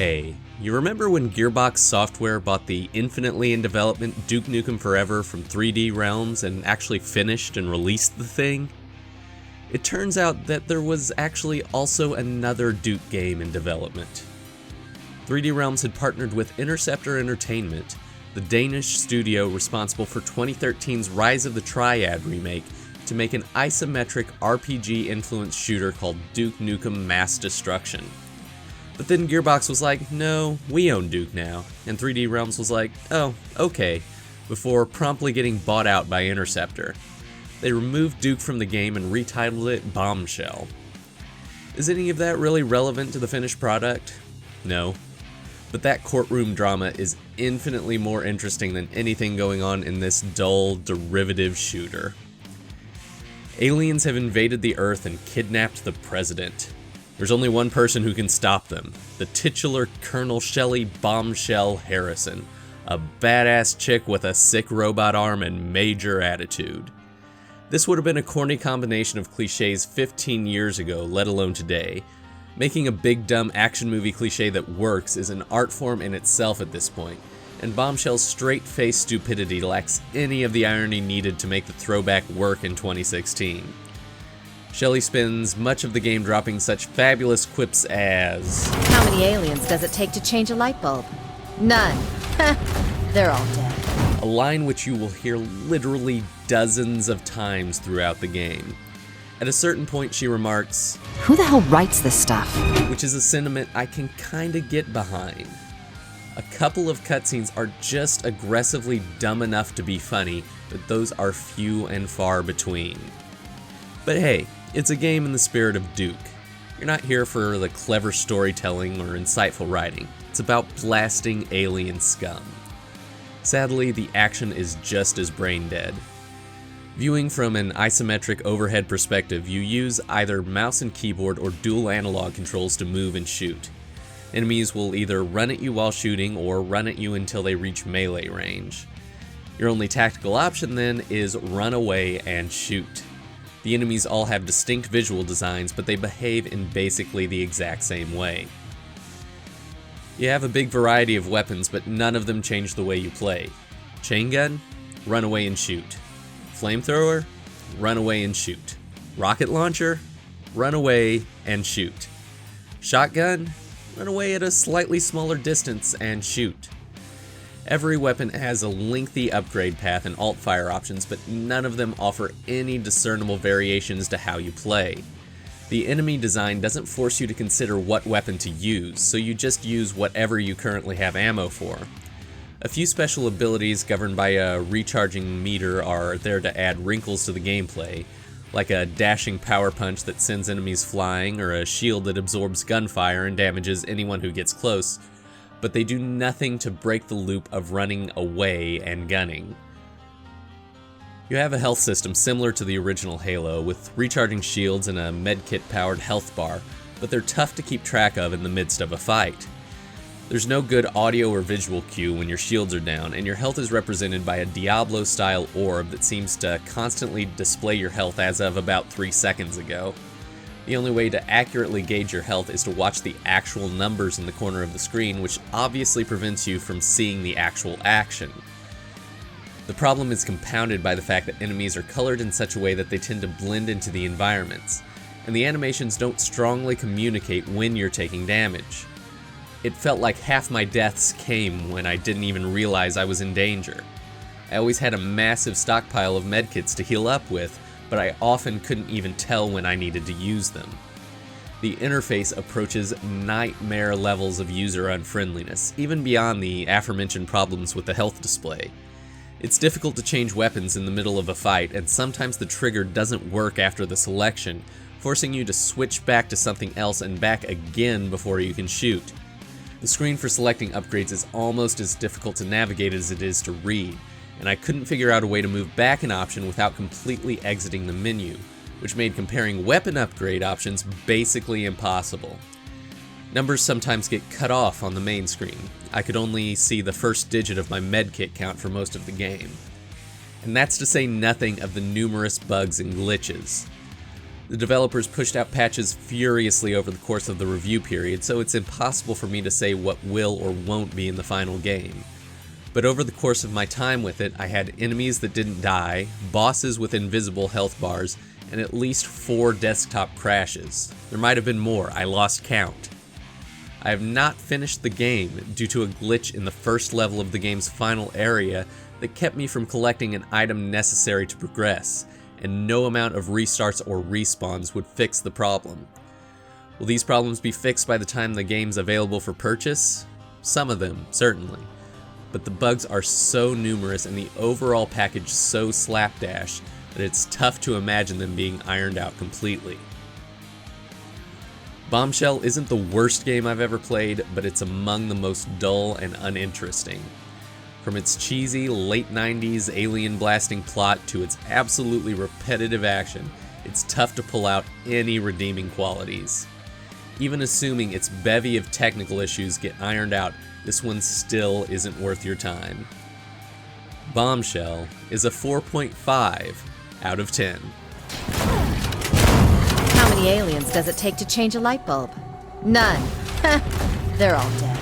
Hey, you remember when Gearbox Software bought the infinitely in development Duke Nukem Forever from 3D Realms and actually finished and released the thing? It turns out that there was actually also another Duke game in development. 3D Realms had partnered with Interceptor Entertainment, the Danish studio responsible for 2013's Rise of the Triad remake, to make an isometric RPG-influenced shooter called Duke Nukem Mass Destruction. But then Gearbox was like, no, we own Duke now, and 3D Realms was like, oh, okay, before promptly getting bought out by Interceptor. They removed Duke from the game and retitled it Bombshell. Is any of that really relevant to the finished product? No. But that courtroom drama is infinitely more interesting than anything going on in this dull, derivative shooter. Aliens have invaded the Earth and kidnapped the president. There's only one person who can stop them, the titular Colonel Shelley Bombshell Harrison, a badass chick with a sick robot arm and major attitude. This would have been a corny combination of cliches 15 years ago, let alone today. Making a big dumb action movie cliche that works is an art form in itself at this point, and Bombshell's straight-faced stupidity lacks any of the irony needed to make the throwback work in 2016. Shelley spends much of the game dropping such fabulous quips as, "How many aliens does it take to change a light bulb? None. They're all dead." a line which you will hear literally dozens of times throughout the game. At a certain point she remarks, "Who the hell writes this stuff?" which is a sentiment I can kinda get behind. A couple of cutscenes are just aggressively dumb enough to be funny, but those are few and far between. But hey, it's a game in the spirit of Duke. You're not here for the clever storytelling or insightful writing. It's about blasting alien scum. Sadly, the action is just as brain dead. Viewing from an isometric overhead perspective, you use either mouse and keyboard or dual analog controls to move and shoot. Enemies will either run at you while shooting or run at you until they reach melee range. Your only tactical option then is run away and shoot. The enemies all have distinct visual designs, but they behave in basically the exact same way. You have a big variety of weapons, but none of them change the way you play. Chain gun? Run away and shoot. Flamethrower? Run away and shoot. Rocket launcher? Run away and shoot. Shotgun? Run away at a slightly smaller distance and shoot. Every weapon has a lengthy upgrade path and alt-fire options, but none of them offer any discernible variations to how you play. The enemy design doesn't force you to consider what weapon to use, so you just use whatever you currently have ammo for. A few special abilities governed by a recharging meter are there to add wrinkles to the gameplay, like a dashing power punch that sends enemies flying or a shield that absorbs gunfire and damages anyone who gets close, but they do nothing to break the loop of running away and gunning. You have a health system similar to the original Halo, with recharging shields and a medkit-powered health bar, but they're tough to keep track of in the midst of a fight. There's no good audio or visual cue when your shields are down, and your health is represented by a Diablo-style orb that seems to constantly display your health as of about 3 seconds ago. The only way to accurately gauge your health is to watch the actual numbers in the corner of the screen, which obviously prevents you from seeing the actual action. The problem is compounded by the fact that enemies are colored in such a way that they tend to blend into the environments, and the animations don't strongly communicate when you're taking damage. It felt like half my deaths came when I didn't even realize I was in danger. I always had a massive stockpile of medkits to heal up with, but I often couldn't even tell when I needed to use them. The interface approaches nightmare levels of user unfriendliness, even beyond the aforementioned problems with the health display. It's difficult to change weapons in the middle of a fight, and sometimes the trigger doesn't work after the selection, forcing you to switch back to something else and back again before you can shoot. The screen for selecting upgrades is almost as difficult to navigate as it is to read, and I couldn't figure out a way to move back an option without completely exiting the menu, which made comparing weapon upgrade options basically impossible. Numbers sometimes get cut off on the main screen. I could only see the first digit of my medkit count for most of the game. And that's to say nothing of the numerous bugs and glitches. The developers pushed out patches furiously over the course of the review period, so it's impossible for me to say what will or won't be in the final game. But over the course of my time with it, I had enemies that didn't die, bosses with invisible health bars, and at least 4 desktop crashes. There might have been more, I lost count. I have not finished the game due to a glitch in the first level of the game's final area that kept me from collecting an item necessary to progress, and no amount of restarts or respawns would fix the problem. Will these problems be fixed by the time the game's available for purchase? Some of them, certainly. But the bugs are so numerous and the overall package so slapdash that it's tough to imagine them being ironed out completely. Bombshell isn't the worst game I've ever played, but it's among the most dull and uninteresting. From its cheesy, late 90s alien blasting plot to its absolutely repetitive action, it's tough to pull out any redeeming qualities. Even assuming its bevy of technical issues get ironed out, this one still isn't worth your time. Bombshell is a 4.5 out of 10. How many aliens does it take to change a light bulb? None. They're all dead.